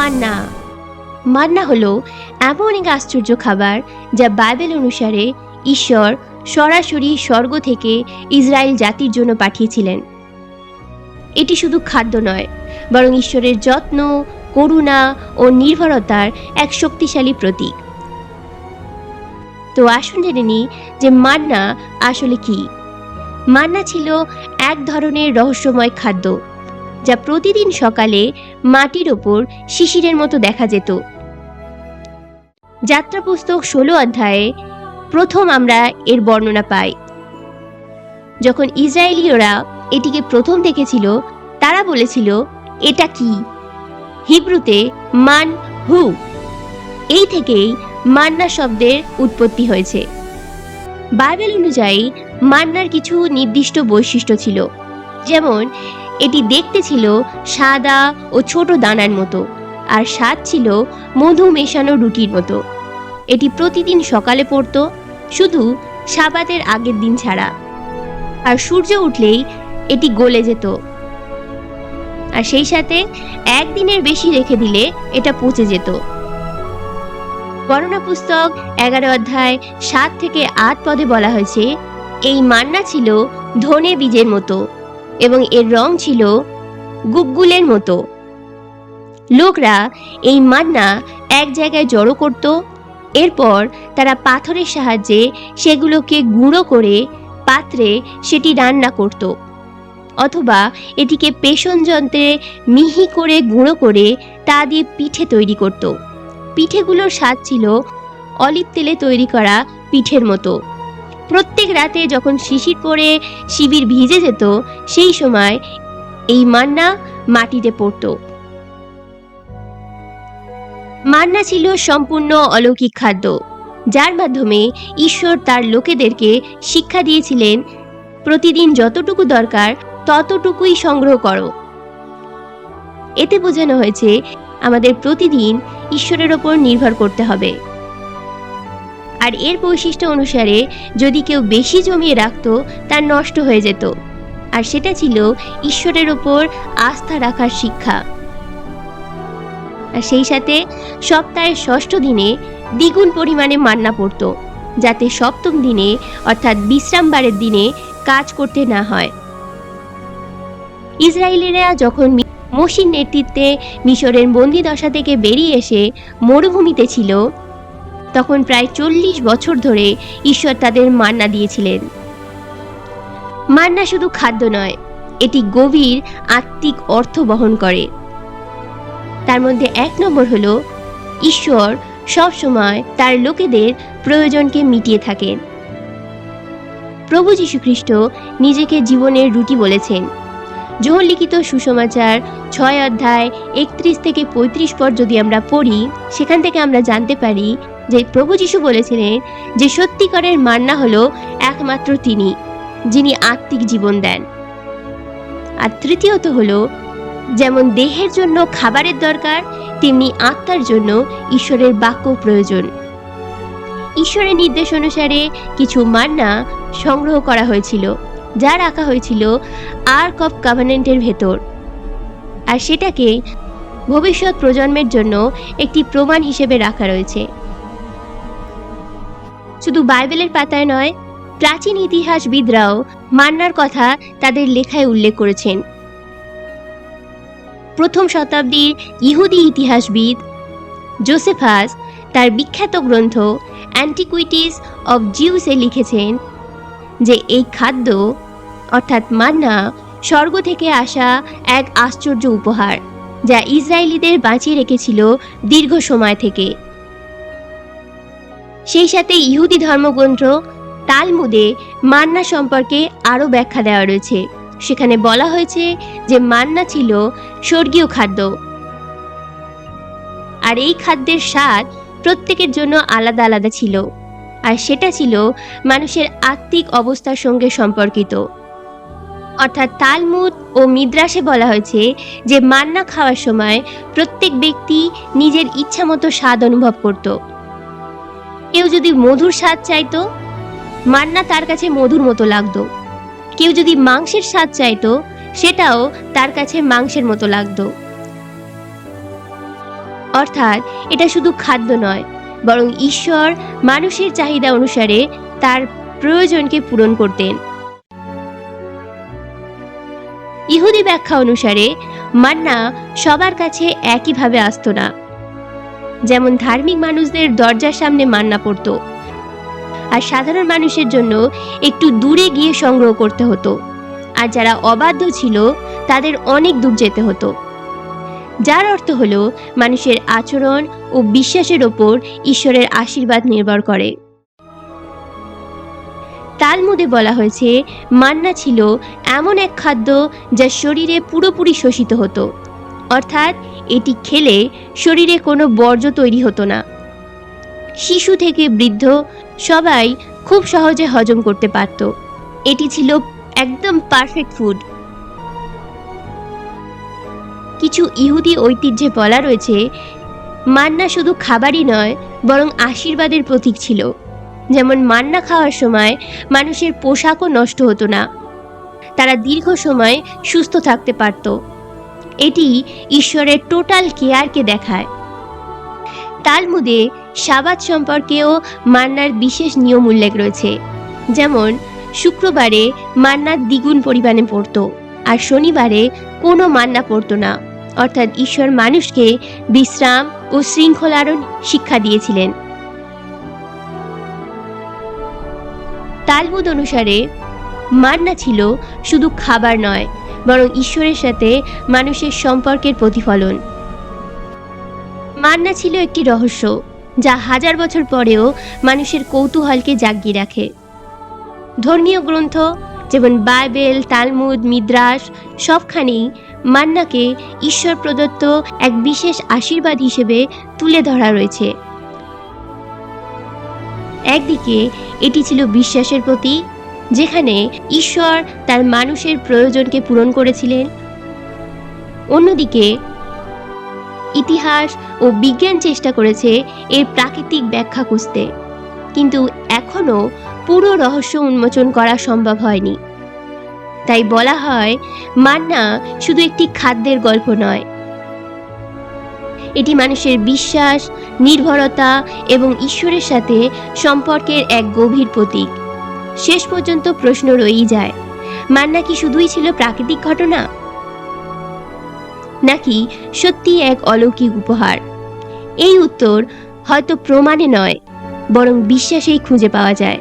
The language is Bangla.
মান্না। মান্না হলো এমন এক আশ্চর্য খাবার যা বাইবেল অনুসারে ঈশ্বর সরাসরি স্বর্গ থেকে ইসরায়েল জাতির জন্য পাঠিয়েছিলেন। এটি শুধু খাদ্য নয়, বরং ঈশ্বরের যত্ন, করুণা ও নির্ভরতার এক শক্তিশালী প্রতীক। তো আসুন জেনে নিই যে মান্না আসলে কি। মান্না ছিল এক ধরনের রহস্যময় খাদ্য যা প্রতিদিন সকালে মাটির ওপর শিশিরের মতো দেখা যেত। যাত্রা পুস্তক 16 অধ্যায়ে প্রথম আমরা এর বর্ণনা পাই। যখন ইসরায়েলীয়রা এটিকে প্রথম দেখেছিল, তারা বলেছিল, এটা কি? হিব্রুতে মান হু, এই থেকেই মান্না শব্দের উৎপত্তি হয়েছে। বাইবেল অনুযায়ী মান্নার কিছু নির্দিষ্ট বৈশিষ্ট্য ছিল, যেমন এটি দেখতে ছিল সাদা ও ছোট দানার মতো, আর স্বাদ ছিল মধু মেশানো রুটির মতো। এটি প্রতিদিন সকালে পড়ত, শুধু সাবাতের আগের দিন ছাড়া, আর সূর্য উঠলেই এটি গলে যেত, আর সেই সাথে একদিনের বেশি রেখে দিলে এটা পচে যেত। বর্ণনা পুস্তক 11 অধ্যায় 7 থেকে 8 পদে বলা হয়েছে, এই মান্না ছিল ধনে বীজের মতো এবং এর রং ছিল গুগগুলের মতো। লোকরা এই মান্না এক জায়গায় জড়ো করত, এরপর তারা পাথরের সাহায্যে সেগুলোকে গুঁড়ো করে পাত্রে সেটি রান্না করত, অথবা এটিকে পেষণ যন্ত্রে মিহি করে গুঁড়ো করে তা দিয়ে পিঠে তৈরি করত। পিঠেগুলোর স্বাদ ছিল অলিভ তেলে তৈরি করা পিঠের মতো। প্রত্যেক রাতে যখন শিশির পড়ে শিবির ভিজে যেত, সেই সময় এই মান্না মাটিতে পড়ত। মান্না ছিল সম্পূর্ণ অলৌকিক খাদ্য, যার মাধ্যমে ঈশ্বর তার লোকেদেরকে শিক্ষা দিয়েছিলেন, প্রতিদিন যতটুকু দরকার ততটুকুই সংগ্রহ করো। এতে বোঝানো হয়েছে আমাদের প্রতিদিন ঈশ্বরের ওপর নির্ভর করতে হবে। আর এর বৈশিষ্ট্য অনুসারে যদি কেউ বেশি জমিয়ে রাখত, তা নষ্ট হয়ে যেত, আর সেটা ছিল ঈশ্বরের ওপর আস্থা রাখার শিক্ষা। আর সেই সাথে সপ্তাহের ষষ্ঠ দিনে দ্বিগুণ পরিমাণে মান্না পড়ত, যাতে সপ্তম দিনে অর্থাৎ বিশ্রামবারের দিনে কাজ করতে না হয়। ইসরায়েলিরা যখন মোশির নেতৃত্বে মিশরের বন্দিদশা থেকে বেরিয়ে এসে মরুভূমিতে ছিল, তখন প্রায় 40 বছর ধরে ঈশ্বর তাদের মান্না দিয়েছিলেন। মান্না শুধু খাদ্য নয়, এটি গভীর আত্মিক অর্থ বহন করে। তার মধ্যে 1 নম্বর হলো, ঈশ্বর সব সময় তার লোকেদের প্রয়োজনকে মিটিয়ে থাকেন। প্রভু যীশু খ্রিস্ট নিজেকে জীবনের রুটি বলেছেন। যোহন লিখিত সুসমাচার 6 অধ্যায় 31 থেকে 35 পদ যদি আমরা পড়ি, সেখান থেকে আমরা জানতে পারি যে প্রভু যীশু বলেছিলেন যে সত্যিকারের মান্না হলো একমাত্র তিনি, যিনি আত্মিক জীবন দেন। আর তৃতীয়ত হলো, যেমন দেহের জন্য খাবারের দরকার, তেমনি আত্মার জন্য ঈশ্বরের বাক্য প্রয়োজন। ঈশ্বরের নির্দেশ অনুসারে কিছু মান্না সংগ্রহ করা হয়েছিল, যা রাখা হয়েছিল আর্ক অফ কভেনেন্টের ভেতর, আর সেটাকে ভবিষ্যৎ প্রজন্মের জন্য একটি প্রমাণ হিসেবে রাখা রয়েছে। শুধু বাইবেলের পাতায় নয়, প্রাচীন ইতিহাসবিদরাও মান্নার কথা তাদের লেখায় উল্লেখ করেছেন। প্রথম শতাব্দীর ইহুদি ইতিহাসবিদ জোসেফাস তার বিখ্যাত গ্রন্থ অ্যান্টিকুইটিস অব জিউসে লিখেছেন যে এই খাদ্য অর্থাৎ মান্না স্বর্গ থেকে আসা এক আশ্চর্য উপহার, যা ইসরায়েলিদের বাঁচিয়ে রেখেছিল দীর্ঘ সময় থেকে। সেই সাথে ইহুদি ধর্মগ্রন্থ তালমুদে মান্না সম্পর্কে আরও ব্যাখ্যা দেওয়া রয়েছে। সেখানে বলা হয়েছে যে মান্না ছিল স্বর্গীয় খাদ্য, আর এই খাদ্যের স্বাদ প্রত্যেকের জন্য আলাদা আলাদা ছিল, আর সেটা ছিল মানুষের আত্মিক অবস্থার সঙ্গে সম্পর্কিত। অর্থাৎ তালমুদ ও মিদ্রাসে বলা হয়েছে যে মান্না খাওয়ার সময় প্রত্যেক ব্যক্তি নিজের ইচ্ছা মতো স্বাদ অনুভব করত। কেউ যদি মধুর স্বাদ চাইতো, মান্না তার কাছে মধুর মতো লাগতো। কেউ যদি মাংসের স্বাদ চাইতো, সেটাও তার কাছে মাংসের মতো লাগতো। অর্থাৎ এটা শুধু খাদ্য নয়, বরং ঈশ্বর মানুষের চাহিদা অনুসারে তার প্রয়োজনকে পূরণ করতেন। ইহুদি ব্যাখ্যা অনুসারে মান্না সবার কাছে একইভাবে আসতো না। যেমন ধার্মিক মানুষদের দরজার সামনে মান্না পড়তো, আর সাধারণ মানুষের জন্য একটু দূরে গিয়ে সংগ্রহ করতে হতো, আর যারা অবাধ্য ছিল তাদের অনেক দূর যেতে হতো। যার অর্থ হলো মানুষের আচরণ ও বিশ্বাসের ওপর ঈশ্বরের আশীর্বাদ নির্ভর করে। তালমুদে বলা হয়েছে মান্না ছিল এমন এক খাদ্য যা শরীরে পুরোপুরি শোষিত হতো, অর্থাৎ এটি খেলে শরীরে কোনো বর্জ্য তৈরি হতো না। শিশু থেকে বৃদ্ধ সবাই খুব সহজে হজম করতে পারত। এটি ছিল একদম পারফেক্ট ফুড। কিছু ইহুদি ঐতিহ্যে বলা রয়েছে মান্না শুধু খাবারই নয়, বরং আশীর্বাদের প্রতীক ছিল। যেমন মান্না খাওয়ার সময় মানুষের পোশাকও নষ্ট হতো না, তারা দীর্ঘ সময় সুস্থ থাকতে পারত। এটি ঈশ্বরের টোটাল কেয়ারকে দেখায়। তালমুদে সাবাত সম্পর্কেও মান্নার বিশেষ নিয়ম উল্লেখ রয়েছে। যেমন শুক্রবারে মান্না দ্বিগুণ পরিমাণে পড়তো, আর শনিবারে কোনো মান্না পড়তো না, অর্থাৎ ঈশ্বর মানুষকে বিশ্রাম ও শৃঙ্খলারও শিক্ষা দিয়েছিলেন। তালমুদ অনুসারে মান্না ছিল শুধু খাবার নয়, বরং ঈশ্বরের সাথে মানুষের সম্পর্কের প্রতিফলন। মান্না ছিল একটি রহস্য যা হাজার বছর পরেও মানুষের কৌতূহলকে জাগিয়ে রাখে। ধর্মীয় গ্রন্থ যেমন বাইবেল, তালমুদ, মিদ্রাস সবখানেই মান্নাকে ঈশ্বর প্রদত্ত এক বিশেষ আশীর্বাদ হিসেবে তুলে ধরা রয়েছে। একদিকে এটি ছিল বিশ্বাসের প্রতীক, যেখানে ঈশ্বর তার মানুষের প্রয়োজনকে পূরণ করেছিলেন। অন্যদিকে ইতিহাস ও বিজ্ঞান চেষ্টা করেছে এর প্রাকৃতিক ব্যাখ্যা খুঁজতে, কিন্তু এখনও পুরো রহস্য উন্মোচন করা সম্ভব হয়নি। তাই বলা হয় মান্না শুধু একটি খাদ্যের গল্প নয়, এটি মানুষের বিশ্বাস, নির্ভরতা এবং ঈশ্বরের সাথে সম্পর্কের এক গভীর প্রতীক। শেষ পর্যন্ত প্রশ্ন রয়েই যায়, মান্না কি শুধুই ছিল প্রাকৃতিক ঘটনা, নাকি সত্যি এক অলৌকিক উপহার? এই উত্তর হয়তো প্রমাণে নয়, বরং বিশ্বাসেই খুঁজে পাওয়া যায়।